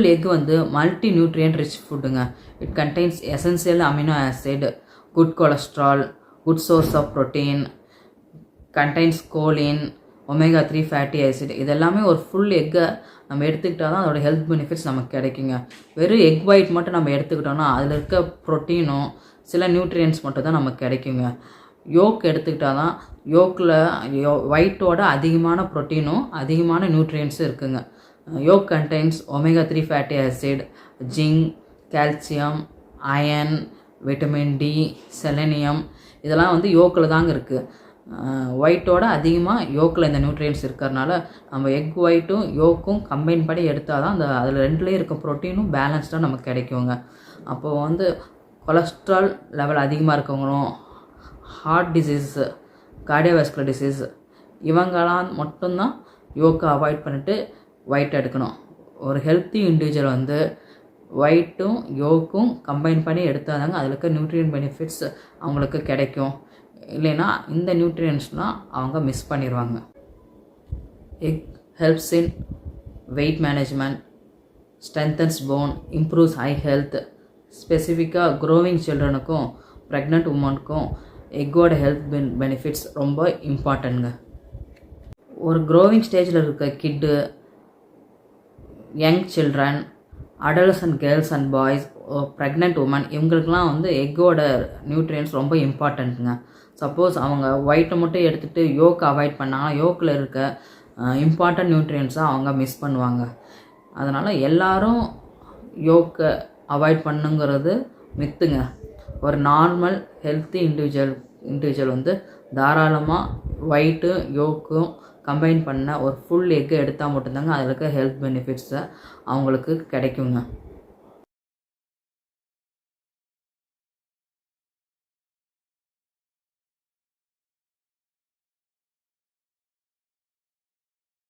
Full egg வந்து multi nutrient rich ஃபுட்டுங்க. It contains essential amino acid, good cholesterol, good source of protein, contains choline, omega-3 fatty acid. இதெல்லாமே ஒரு full எக்கை நம்ம எடுத்துக்கிட்டால் தான் அதோட ஹெல்த் பெனிஃபிட்ஸ் நமக்கு கிடைக்குங்க. வெறும் எக் ஒயிட் மட்டும் நம்ம எடுத்துக்கிட்டோம்னா அதில் இருக்க ப்ரோட்டீனும் சில நியூட்ரியன்ஸ் மட்டும் தான் நமக்கு கிடைக்குங்க. யோக் எடுத்துக்கிட்டால் தான் யோக்கில் ஒயிட்டோட அதிகமான ப்ரோட்டீனும் அதிகமான நியூட்ரியன்ஸும் இருக்குங்க. Yolk contains omega-3 fatty acid, zinc, calcium, iron, vitamin D, selenium. இதெல்லாம் வந்து யோக்கில் தாங்க இருக்குது. ஒயிட்டோட அதிகமாக யோக்கில் இந்த நியூட்ரியன்ஸ் இருக்கிறதுனால நம்ம எக் ஒயிட்டும் யோக்கும் கம்பைன் பண்ணி எடுத்தால் தான் அதில் ரெண்டுலேயும் இருக்க ப்ரோட்டீனும் பேலன்ஸ்டாக நமக்கு கிடைக்குங்க. அப்போது வந்து கொலஸ்ட்ரால் லெவல் அதிகமாக இருக்கவங்களும், ஹார்ட் டிசீஸ், கார்டியோவாஸ்குலர் டிசீஸ், இவங்களாம் மட்டும்தான் யோக்கை அவாய்ட் பண்ணிவிட்டு ஒயிட் எடுக்கணும். ஒரு ஹெல்த்தி இண்டிவிஜுவல் வந்து ஒயிட்டும் யோக்கும் கம்பைன் பண்ணி எடுத்தால் தாங்க அதில் இருக்க நியூட்ரியன் பெனிஃபிட்ஸ் அவங்களுக்கு கிடைக்கும். இல்லைன்னா இந்த நியூட்ரியன்ஸ்லாம் அவங்க மிஸ் பண்ணிடுவாங்க. Egg helps in weight management, strengthens bone, improves eye health. ஸ்பெசிஃபிக்காக க்ரோவிங் சில்ட்ரனுக்கும் ப்ரெக்னென்ட் உமனுக்கும் எக்கோட ஹெல்த் பெனிஃபிட்ஸ் ரொம்ப இம்பார்ட்டன்ட்ங்க. ஒரு க்ரோவிங் ஸ்டேஜில் இருக்க கிட்டு, young children, adolescent girls and boys, pregnant women, இவங்களுக்குலாம் வந்து எக்கோட நியூட்ரியன்ஸ் ரொம்ப இம்பார்ட்டண்ட்டுங்க. சப்போஸ் அவங்க ஒயிட்டை மட்டும் எடுத்துகிட்டு யோக் அவாய்ட் பண்ணாங்கன்னா யோக்கில் இருக்க இம்பார்ட்டன்ட் நியூட்ரியன்ஸை அவங்க மிஸ் பண்ணுவாங்க. அதனால் எல்லாரும் யோக்கை அவாய்ட் பண்ணுங்கிறது மித்துங்க. ஒரு நார்மல் ஹெல்த்தி இண்டிவிஜுவல் வந்து தாராளமாக ஒயிட்டும் யோக்கும் கம்பைன் பண்ண ஒரு ஃபுல் எக்கை எடுத்தால் மட்டும்தாங்க அதில் இருக்க ஹெல்த் பெனிஃபிட்ஸை அவங்களுக்கு கிடைக்குங்க.